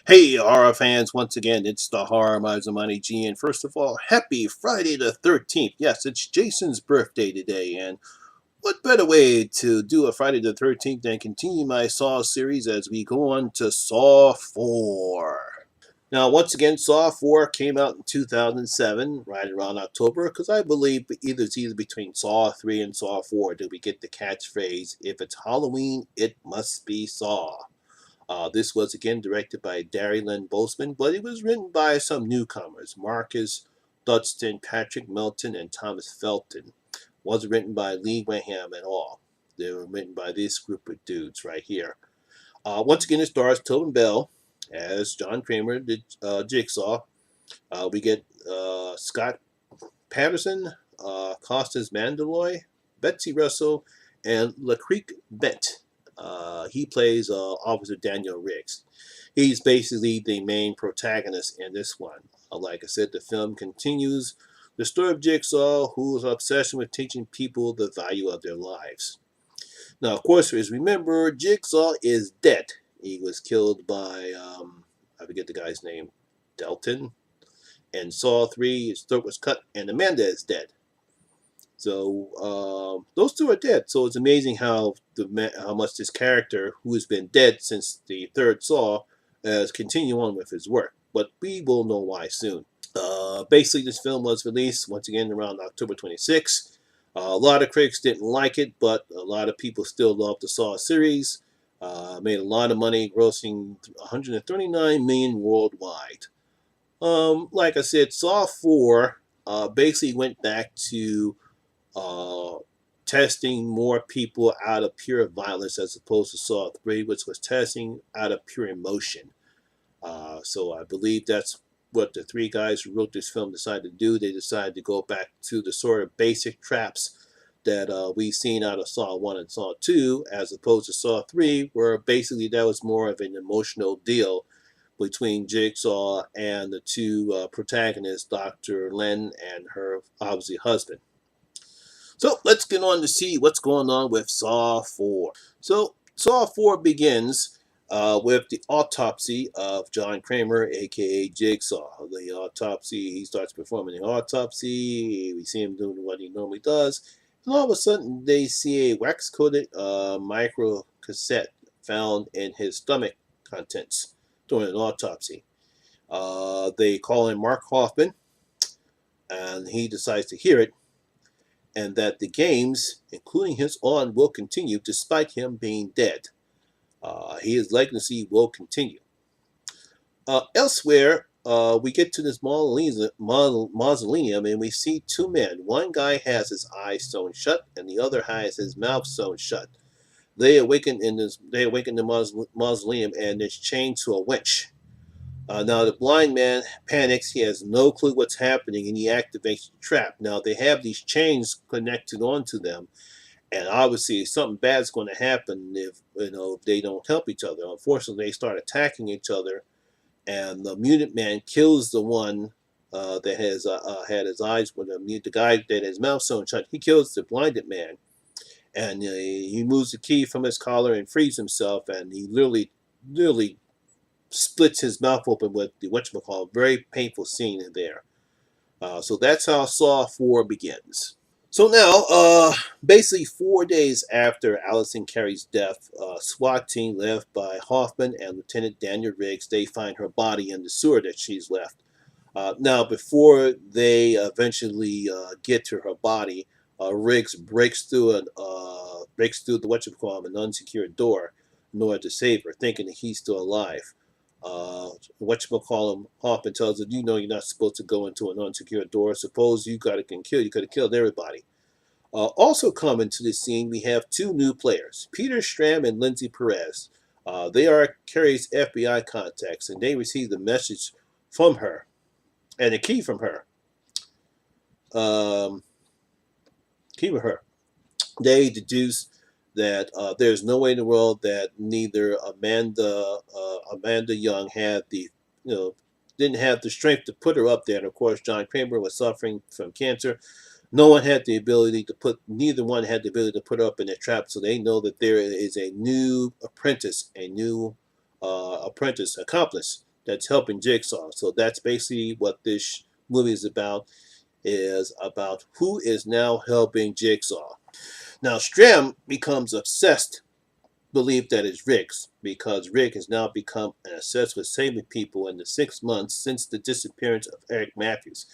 Hey, horror fans, once again, it's the Horror Mazamani G. And first of all, happy Friday the 13th. Yes, it's Jason's birthday today. And what better way to do a Friday the 13th than continue my Saw series as we go on to Saw 4. Now, once again, Saw 4 came out in 2007, right around October, because I believe it's either between Saw 3 and Saw 4 that we get the catchphrase, if it's Halloween, it must be Saw. This was again directed by Darry Lynn Bousman, but it was written by some newcomers, Marcus Dudston, Patrick Melton, and Thomas Felton. Wasn't written by Lee Wayham at all. They were written by this group of dudes right here. Once again, it stars Tobin Bell as John Kramer, the Jigsaw. We get Scott Patterson, Costas Mandaloy, Betsy Russell, and LaCreek Bent. He plays Officer Daniel Riggs. He's basically the main protagonist in this one. Like I said, the film continues the story of Jigsaw, whose obsession with teaching people the value of their lives. Now, of course, as remember, Jigsaw is dead. He was killed by, I forget the guy's name, Delton. In Saw 3, his throat was cut, and Amanda is dead. So those two are dead. So it's amazing how much this character, who has been dead since the third Saw, has continued on with his work. But we will know why soon. Basically, this film was released once again around October 26th. A lot of critics didn't like it, but a lot of people still love the Saw series. Made a lot of money, grossing 139 million worldwide. Like I said, Saw 4 basically went back to uh, testing more people out of pure violence as opposed to Saw 3, which was testing out of pure emotion. So I believe that's what the three guys who wrote this film decided to do. They decided to go back to the sort of basic traps that we've seen out of Saw 1 and Saw 2, as opposed to Saw 3, where basically that was more of an emotional deal between Jigsaw and the two protagonists, Dr. Len and her obviously husband. So let's get on to see what's going on with Saw 4. So Saw 4 begins with the autopsy of John Kramer, aka Jigsaw. The autopsy, he starts performing the autopsy. We see him doing what he normally does. And all of a sudden, they see a wax coated micro cassette found in his stomach contents during an autopsy. They call in Mark Hoffman, and he decides to hear it, and that the games, including his own, will continue despite him being dead. His legacy will continue. Elsewhere, we get to this mausoleum and we see two men. One guy has his eyes sewn shut, and the other has his mouth sewn shut. They awaken in the mausoleum and is chained to a winch. Now the blind man panics. He has no clue what's happening, and he activates the trap. Now they have these chains connected onto them, and obviously something bad's going to happen if they don't help each other. Unfortunately, they start attacking each other, and the mutant man kills the one that has had his eyes with him. The guy that had his mouth sewn shut. He kills the blinded man, and he moves the key from his collar and frees himself, and he literally splits his mouth open with the whatchamacallit. Very painful scene in there. So that's how Saw 4 begins. So now, basically 4 days after Allison Carey's death, a SWAT team led by Hoffman and Lieutenant Daniel Riggs, they find her body in the sewer that she's left. Now, before they eventually get to her body, Riggs breaks through the an unsecured door in order to save her, thinking that he's still alive. Hoffman tells her, you're not supposed to go into an unsecured door. Suppose you got killed. You could have killed everybody. Also coming to the scene, we have two new players, Peter Stram and Lindsay Perez. They are Carrie's FBI contacts, and they receive the message from her and a key from her. They deduce that there's no way in the world that neither Amanda Young had didn't have the strength to put her up there. And of course, John Kramer was suffering from cancer. Neither one had the ability to put her up in a trap. So they know that there is a new accomplice that's helping Jigsaw. So that's basically what this movie is about who is now helping Jigsaw. Now Stram becomes obsessed, believe that it's Rick's, because Rick has now become obsessed with saving people in the 6 months since the disappearance of Eric Matthews.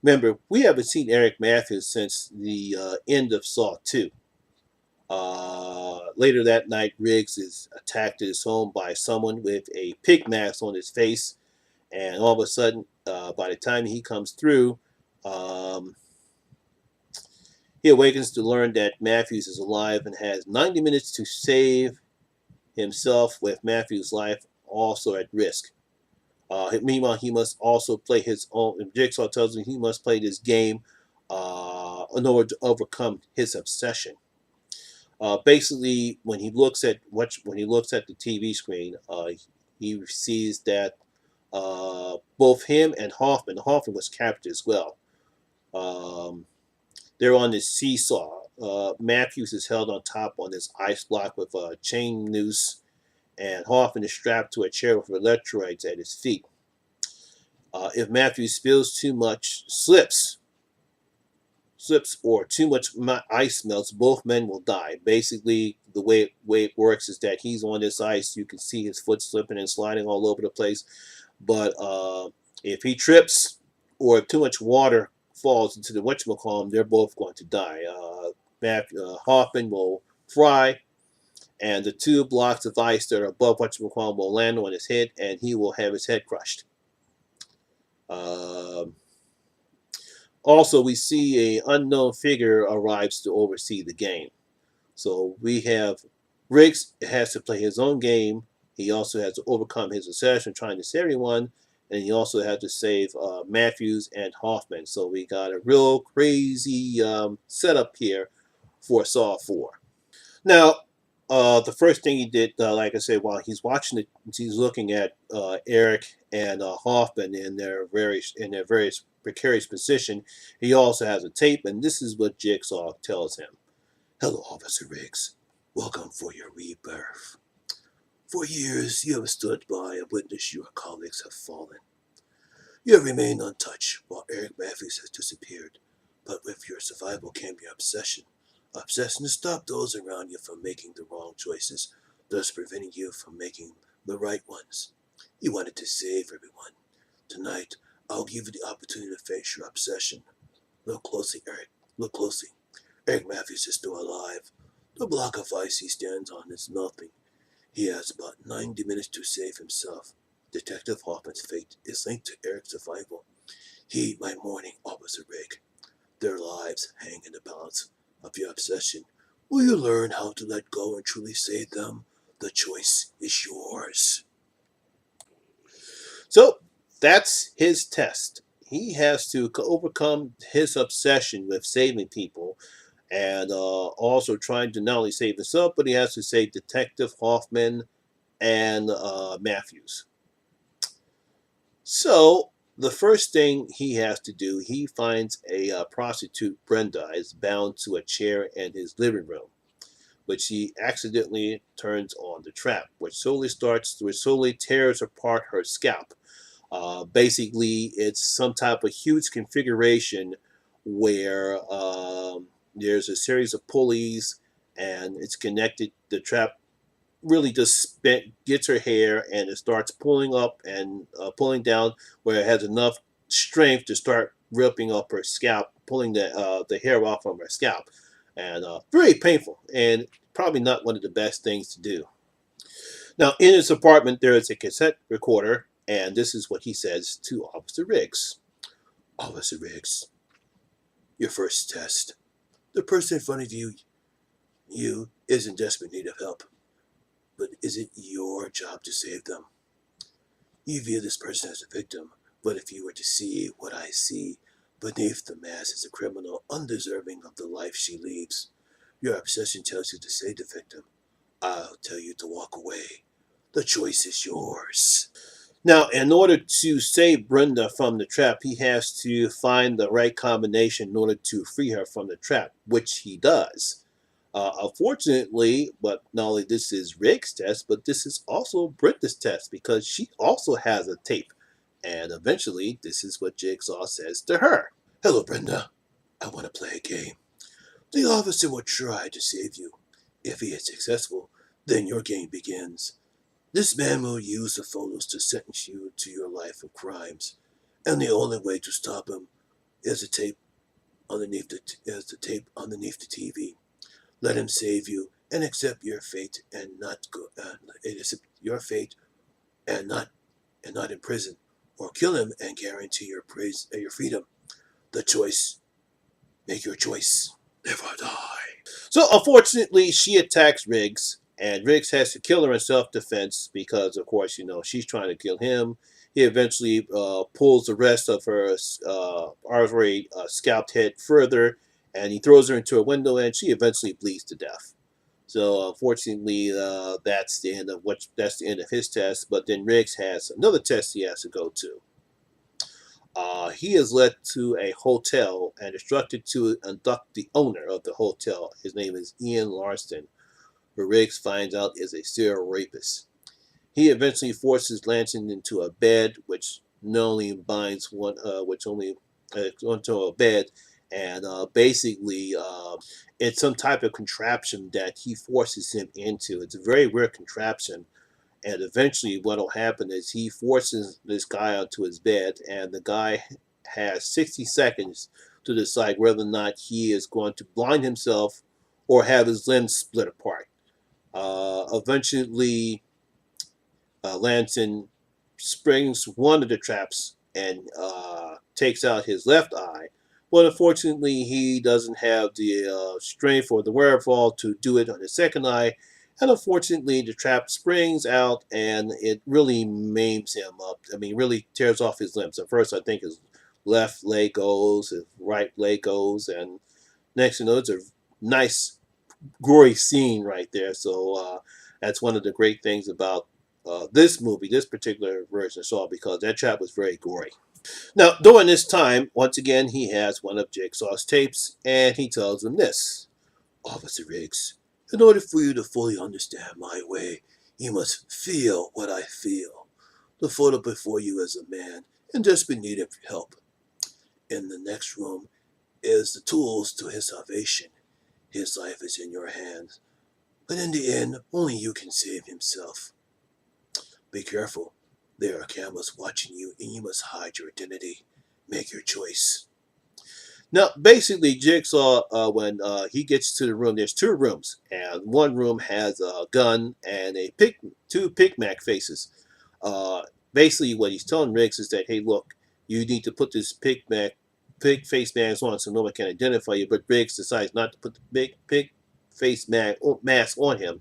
Remember, we haven't seen Eric Matthews since the end of Saw 2. Later that night, Riggs is attacked at his home by someone with a pig mask on his face, and all of a sudden, by the time he comes through, um, he awakens to learn that Matthews is alive and has 90 minutes to save himself, with Matthews' life also at risk. Meanwhile, he must also play his own. Jigsaw tells him he must play this game in order to overcome his obsession. Basically, when he looks at the TV screen, he sees that both him and Hoffman was captured as well. Um, they're on this seesaw. Matthews is held on top on this ice block with a chain noose, and Hoffman is strapped to a chair with electrodes at his feet. If Matthews spills too much, slips or too much ice melts, both men will die. Basically, the way it works is that he's on this ice. You can see his foot slipping and sliding all over the place. But if he trips or if too much water falls into the whatchamacallit, they're both going to die. Hoffman will fry, and the two blocks of ice that are above whatchamacallit will land on his head, and he will have his head crushed. Um Also, we see a unknown figure arrives to oversee the game. So we have Riggs has to play his own game. He also has to overcome his obsession trying to save everyone, and he also has to save Matthews and Hoffman. So we got a real crazy setup here for Saw 4. Now, the first thing he did, like I said, while he's watching it, he's looking at Eric and Hoffman in their various precarious position. He also has a tape, and this is what Jigsaw tells him: "Hello, Officer Riggs. Welcome for your rebirth. For years, you have stood by and witnessed your colleagues have fallen. You have remained untouched while Eric Matthews has disappeared. But with your survival came your obsession. Obsession to stop those around you from making the wrong choices, thus preventing you from making the right ones. You wanted to save everyone. Tonight, I'll give you the opportunity to face your obsession. Look closely, Eric. Look closely. Eric Matthews is still alive. The block of ice he stands on is nothing. He has about 90 minutes to save himself. Detective Hoffman's fate is linked to Eric's survival. Heed my warning, Officer Rick. Their lives hang in the balance of your obsession. Will you learn how to let go and truly save them? The choice is yours." So that's his test. He has to overcome his obsession with saving people, and also trying to not only save himself, but he has to save Detective Hoffman and Matthews. So the first thing he has to do, he finds a prostitute, Brenda, is bound to a chair in his living room, which he accidentally turns on the trap, which slowly tears apart her scalp. Basically, it's some type of huge configuration where there's a series of pulleys, and it's connected. The trap really just gets her hair, and it starts pulling up and pulling down, where it has enough strength to start ripping up her scalp, pulling the hair off from her scalp, and very painful, and probably not one of the best things to do. Now, in his apartment, there is a cassette recorder, and this is what he says to Officer Riggs: "Officer Riggs, your first test. The person in front of you is in desperate need of help. But is it your job to save them? You view this person as a victim, but if you were to see what I see, beneath the mask is a criminal undeserving of the life she leads. Your obsession tells you to save the victim. I'll tell you to walk away. The choice is yours." Now, in order to save Brenda from the trap, he has to find the right combination in order to free her from the trap, which he does. Unfortunately, but not only this is Rig's test, but this is also Brenda's test because she also has a tape. And eventually, this is what Jigsaw says to her. Hello, Brenda. I want to play a game. The officer will try to save you. If he is successful, then your game begins. This man will use the photos to sentence you to your life of crimes. And the only way to stop him is the tape underneath the TV. Let him save you and accept your fate and not go accept your fate and not in prison, or kill him and guarantee your freedom. The choice. Make your choice. Live or die. So unfortunately, she attacks Riggs, and Riggs has to kill her in self-defense because, of course, she's trying to kill him. He eventually pulls the rest of her already scalped head further, and he throws her into a window, and she eventually bleeds to death. So unfortunately, that's the end of his test. But then Riggs has another test he has to go to. He is led to a hotel and instructed to abduct the owner of the hotel. His name is Ian Larson, who Riggs finds out is a serial rapist. He eventually forces Lansing into a bed, which not only binds one, which only onto a bed, and basically it's some type of contraption that he forces him into. It's a very weird contraption, and eventually, what will happen is he forces this guy onto his bed, and the guy has 60 seconds to decide whether or not he is going to blind himself or have his limbs split apart. Eventually, Lanson springs one of the traps and takes out his left eye. But unfortunately, he doesn't have the strength or the wherewithal to do it on his second eye. And unfortunately, the trap springs out and it really maims him up. I mean, really tears off his limbs. At first, I think his left leg goes, his right leg goes, and next you know, it's a nice gory scene right there. So that's one of the great things about this movie, this particular version of Saw, because that trap was very gory. Now, during this time, once again, he has one of Jigsaw's tapes, and he tells him this. Officer Riggs, in order for you to fully understand my way, you must feel what I feel. The photo before you is a man in desperate need of help. In the next room is the tools to his salvation. His life is in your hands, but in the end, only you can save himself. Be careful. There are cameras watching you, and you must hide your identity. Make your choice. Now, basically, Jigsaw, when he gets to the room, there's two rooms, and one room has a gun and two Pig Mac faces. Uh, Basically, what he's telling Riggs is that, hey, look, you need to put this pig face mask on so no one can identify you. But Riggs decides not to put the pig face mask on him.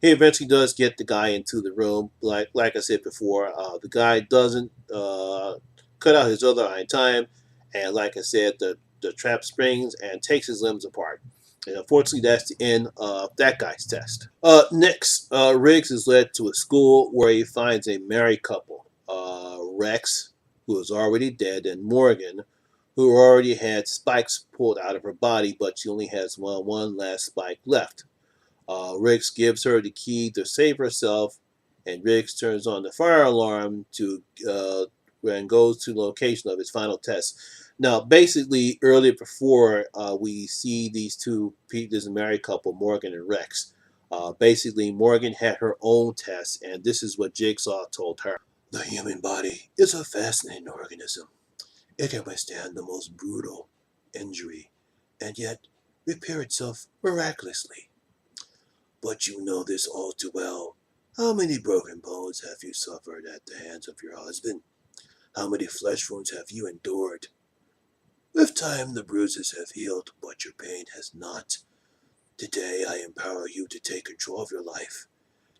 He eventually does get the guy into the room. Like I said before, the guy doesn't cut out his other eye in time, and like I said, the trap springs and takes his limbs apart. And unfortunately, that's the end of that guy's test. Next, Riggs is led to a school where he finds a married couple, Rex, who is already dead, and Morgan, who already had spikes pulled out of her body, but she only has one last spike left. Riggs gives her the key to save herself, and Riggs turns on the fire alarm and goes to the location of his final test. Now, basically, earlier before we see this married couple, Morgan and Rex. Basically, Morgan had her own test, and this is what Jigsaw told her. The human body is a fascinating organism. It can withstand the most brutal injury, and yet repair itself miraculously. But you know this all too well. How many broken bones have you suffered at the hands of your husband? How many flesh wounds have you endured? With time, the bruises have healed, but your pain has not. Today, I empower you to take control of your life.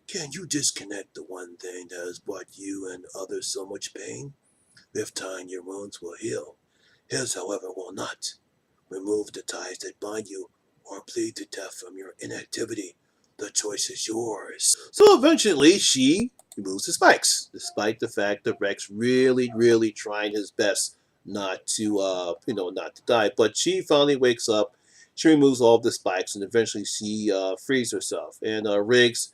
Can you disconnect the one thing that has brought you and others so much pain? With time, your wounds will heal. His, however, will not. Remove the ties that bind you, or plead to death from your inactivity. The choice is yours. So eventually, she removes the spikes, despite the fact that Rex really, really trying his best not to, not to die. But she finally wakes up, She removes all of the spikes, and eventually she frees herself. And Riggs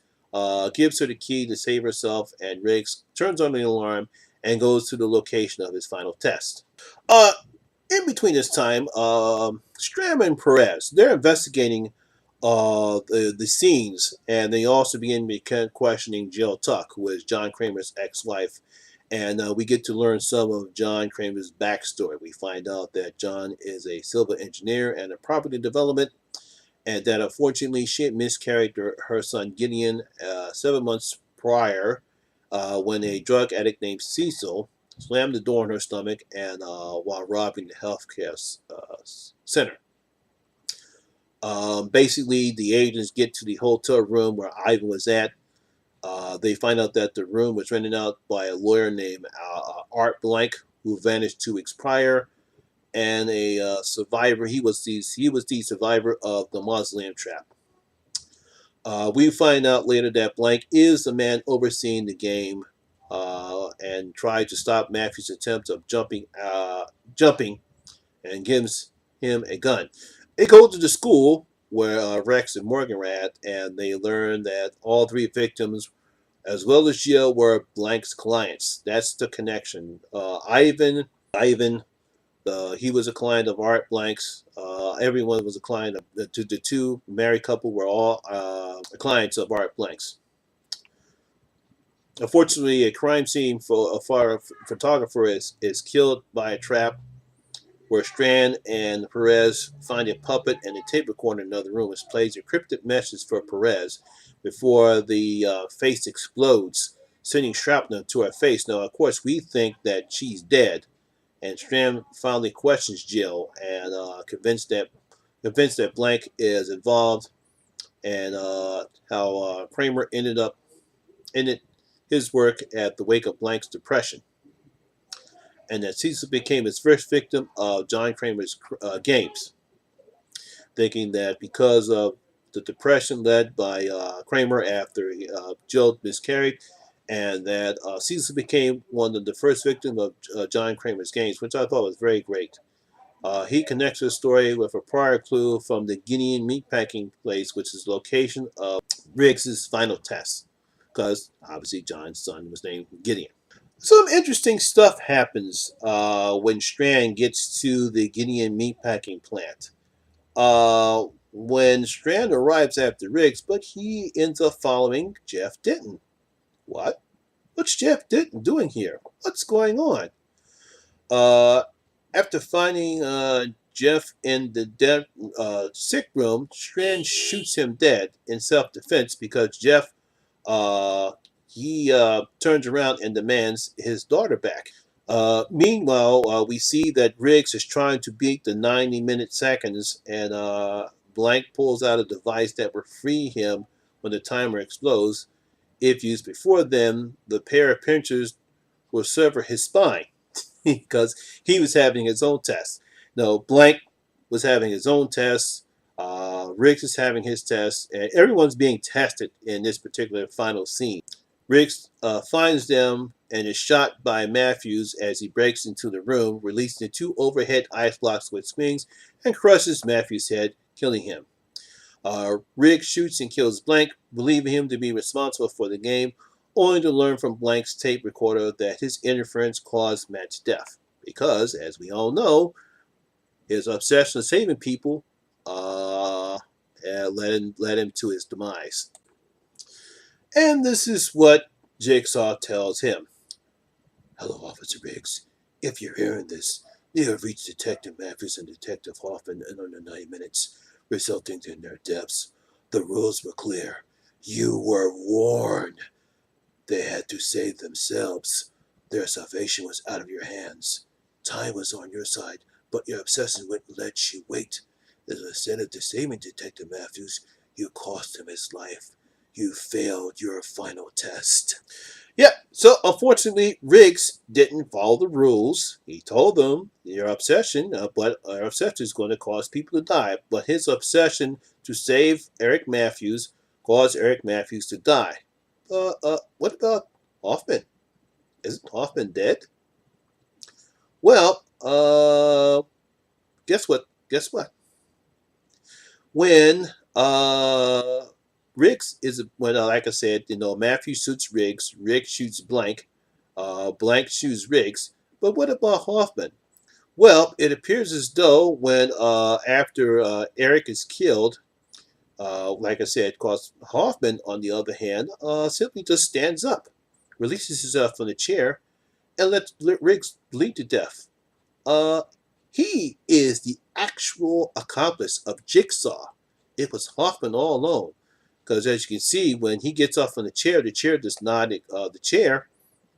gives her the key to save herself, and Riggs turns on the alarm and goes to the location of his final test. Uh, in between this time, Stram and Perez, they're investigating the scenes, and they also begin questioning Jill Tuck, who is John Kramer's ex-wife. And we get to learn some of John Kramer's backstory. We find out that John is a civil engineer and a property development, and that unfortunately she had miscarried her son Gideon 7 months prior when a drug addict named Cecil slammed the door in her stomach and while robbing the healthcare center. Basically, the agents get to the hotel room where Ivan was at. They find out that the room was rented out by a lawyer named Art Blank, who vanished 2 weeks prior, and a survivor. He was the survivor of the mausoleum trap. We find out later that Blank is the man overseeing the game and tried to stop Matthew's attempt of jumping, and gives him a gun. They go to the school where Rex and Morgan are at, and they learn that all 3 victims, as well as Jill, were Blank's clients. That's the connection. Ivan, he was a client of Art Blank's. Everyone was a client of the 2 married couple were all clients of Art Blank's. Unfortunately, a crime scene for a photographer is killed by a trap where Strand and Perez find a puppet and a tape recorder in another room, which plays a cryptic message for Perez before the face explodes, sending shrapnel to her face. Now, of course, we think that she's dead, and Strand finally questions Jill and convinced that Blank is involved, and how Kramer ended his work at the wake of Blank's depression, and that Cecil became his first victim of John Kramer's games, thinking that because of the depression led by Kramer after Jill miscarried, and that Cecil became one of the first victims of John Kramer's games, which I thought was very great. He connects the story with a prior clue from the Gideon meatpacking place, which is the location of Riggs's final test, because obviously John's son was named Gideon. Some interesting stuff happens when Strand gets to the Gideon meatpacking plant. When Strand arrives after Riggs, but he ends up following Jeff Denton. What? What's Jeff Denton doing here? What's going on? Uh, After finding Jeff in the sick room, Strand shoots him dead in self-defense because Jeff he turns around and demands his daughter back. Meanwhile, we see that Riggs is trying to beat the 90-minute seconds, and Blank pulls out a device that will free him when the timer explodes. If used before then, the pair of pincers will sever his spine because he was having his own test. No, Blank was having his own test. Riggs is having his test, and everyone's being tested in this particular final scene. Riggs finds them and is shot by Matthews as he breaks into the room, releasing the 2 overhead ice blocks with swings, and crushes Matthews' head, killing him. Riggs shoots and kills Blank, believing him to be responsible for the game, only to learn from Blank's tape recorder that his interference caused Matt's death. Because, as we all know, his obsession with saving people led him to his demise. And this is what Jigsaw tells him. Hello, Officer Riggs. If you're hearing this, you have reached Detective Matthews and Detective Hoffman in under 90 minutes, resulting in their deaths. The rules were clear. You were warned. They had to save themselves. Their salvation was out of your hands. Time was on your side, but your obsession wouldn't let you wait. Instead of saving Detective Matthews, you cost him his life. You failed your final test. Yeah, so unfortunately, Riggs didn't follow the rules. He told them your obsession, but our obsession is going to cause people to die. But his obsession to save Eric Matthews caused Eric Matthews to die. What about Hoffman? Isn't Hoffman dead? Well, guess what? Guess what? when Riggs is when like I said, Matthew shoots Riggs, Riggs shoots Blank, Blank shoots Riggs. But what about Hoffman? Well, it appears as though when after Eric is killed, like I said, cause Hoffman, on the other hand, simply just stands up, releases himself from the chair, and lets Riggs bleed to death. Uh, he is the actual accomplice of Jigsaw. It was Hoffman all along. Because as you can see, when he gets off on the chair does not, the chair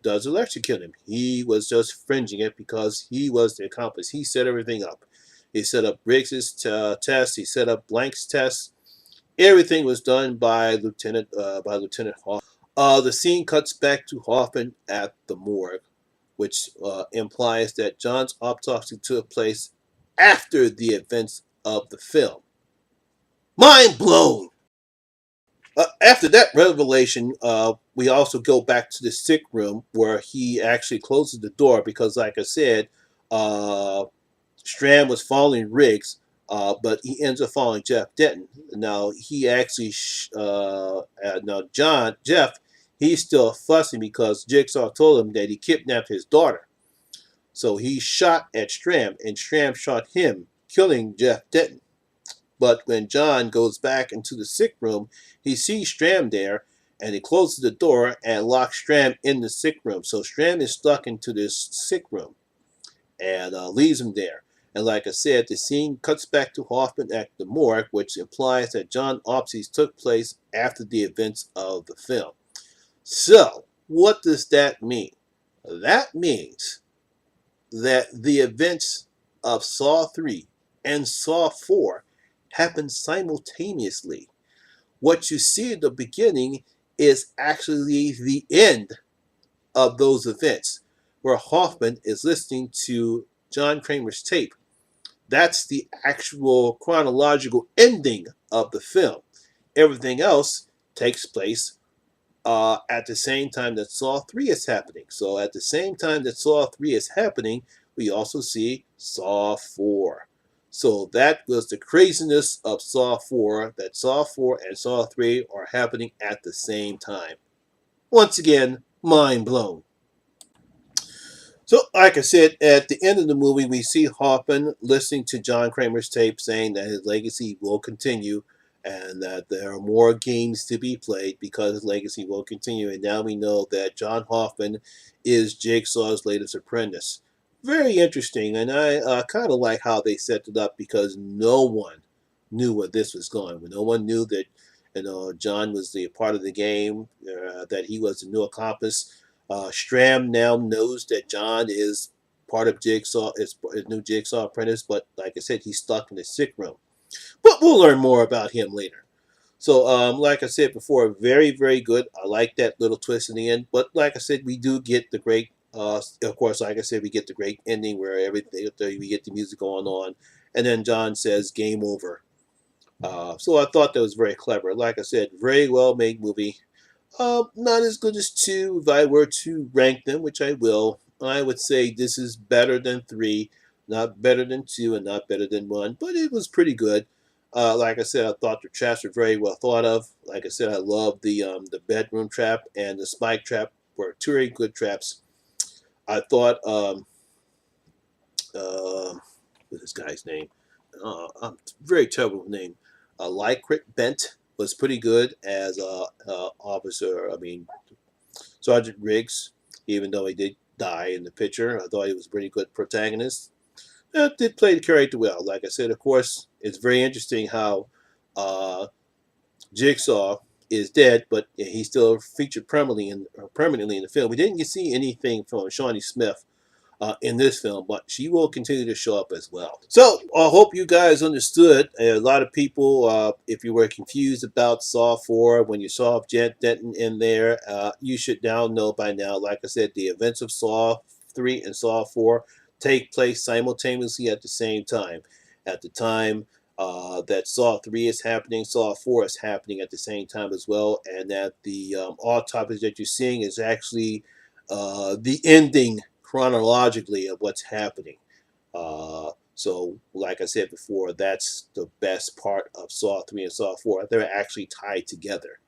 does electrocute him. He was just fringing it because he was the accomplice. He set everything up. He set up Briggs's test. He set up Blank's test. Everything was done by Lieutenant Hoffman. The scene cuts back to Hoffman at the morgue, which implies that John's autopsy took place after the events of the film. Mind blown! After that revelation, we also go back to the sick room where he actually closes the door because, like I said, uh, Strand was following Riggs, but he ends up following Jeff Denton. Now he actually, Jeff, he's still fussing because Jigsaw told him that he kidnapped his daughter. So he shot at Strand, and Strand shot him, killing Jeff Denton. But when John goes back into the sick room, he sees Strand there, and he closes the door and locks Strand in the sick room. So Strand is stuck into this sick room and leaves him there. And like I said, the scene cuts back to Hoffman at the morgue, which implies that John autopsies took place after the events of the film. So, what does that mean? That means that the events of Saw 3 and Saw 4 happened simultaneously. What you see at the beginning is actually the end of those events, where Hoffman is listening to John Kramer's tape. That's the actual chronological ending of the film. Everything else takes place at the same time that Saw 3 is happening. So at the same time that Saw 3 is happening, we also see Saw 4. So that was the craziness of Saw 4, that Saw 4 and Saw 3 are happening at the same time. Once again, mind blown. So, like I said, at the end of the movie, we see Hoffman listening to John Kramer's tape saying that his legacy will continue and that there are more games to be played because his legacy will continue. And now we know that John Hoffman is Jigsaw's latest apprentice. Very interesting, and I kind of like how they set it up because no one knew where this was going. No one knew that John was the part of the game, that he was the new accomplice. Stram now knows that John is part of Jigsaw, is his new Jigsaw apprentice, but like I said, he's stuck in the sick room. But we'll learn more about him later. So, like I said before, very, very good. I like that little twist in the end. But like I said, we do get the great, of course, like I said, we get the great ending where everything, we get the music going on. And then John says, game over. So I thought that was very clever. Like I said, very well made movie. Not as good as 2. If I were to rank them, which I will, I would say this is better than 3, not better than 2, and not better than 1. But it was pretty good. Like I said, I thought the traps were very well thought of. Like I said, I love the bedroom trap and the spike trap were 2 very good traps. I thought what's this guy's name? I'm very terrible with name. Lycrit Bent was pretty good as officer. I mean, Sergeant Riggs, even though he did die in the picture, I thought he was a pretty good protagonist. Did play the character well. Like I said, of course, it's very interesting how Jigsaw is dead, but he's still featured permanently in the film. We didn't see anything from Shawnee Smith in this film, but she will continue to show up as well. So I hope you guys understood. A lot of people, if you were confused about Saw 4, when you saw Jet Denton in there, you should now know by now. Like I said, the events of Saw 3 and Saw 4 take place simultaneously at the same time. At the time that Saw 3 is happening, Saw 4 is happening at the same time as well, and that the autopsy that you're seeing is actually the ending chronologically of what's happening. So, like I said before, that's the best part of Saw 3 and Saw 4. They're actually tied together.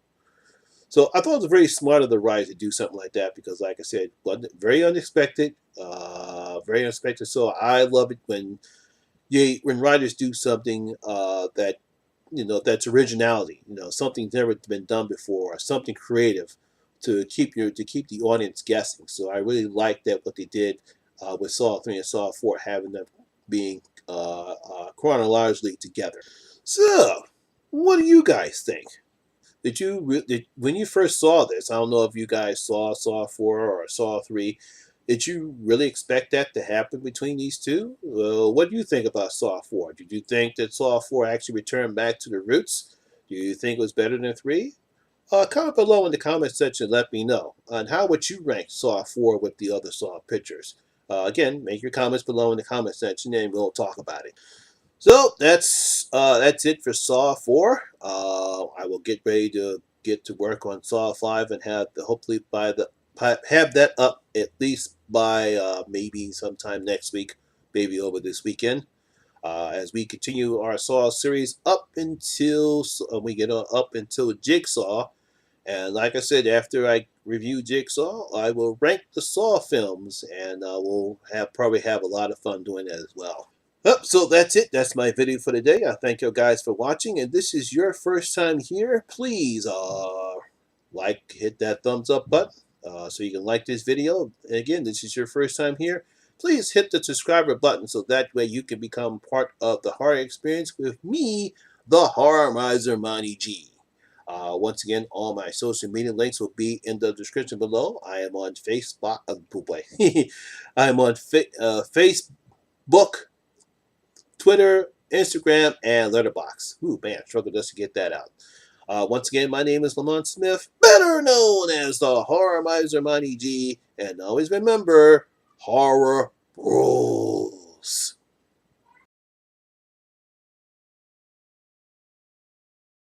So I thought it was very smart of the writers to do something like that because, like I said, wasn't very unexpected. Very unexpected. So I love it when writers do something that that's originality. Something's never been done before, or something creative to keep the audience guessing. So I really like that what they did with Saw 3 and Saw 4, having them being chronologically together. So, what do you guys think? When you first saw this? I don't know if you guys Saw 4 or Saw 3. Did you really expect that to happen between these two? What do you think about Saw 4? Did you think that Saw 4 actually returned back to the roots? Do you think it was better than 3? Comment below in the comment section. Let me know. And how would you rank Saw 4 with the other Saw pictures? Again, make your comments below in the comment section, and we'll talk about it. So that's it for Saw 4. I will get ready to get to work on Saw 5 and hopefully have that up at least by maybe sometime next week, maybe over this weekend. As we continue our Saw series up until we get up until Jigsaw, and like I said, after I review Jigsaw, I will rank the Saw films, and we'll probably have a lot of fun doing that as well. So that's it. That's my video for today. I thank you guys for watching. And this is your first time here, please hit that thumbs up button so you can like this video. And again, this is your first time here. Please hit the subscriber button so that way you can become part of the horror experience with me, the Horror Miser Monty G. Once again, all my social media links will be in the description below. I am on Facebook. I am on Facebook, Twitter, Instagram, and Letterboxd. Ooh, man, struggled just to get that out. Once again, my name is Lamont Smith, better known as the Horror Miser Monty G. And always remember, horror rules.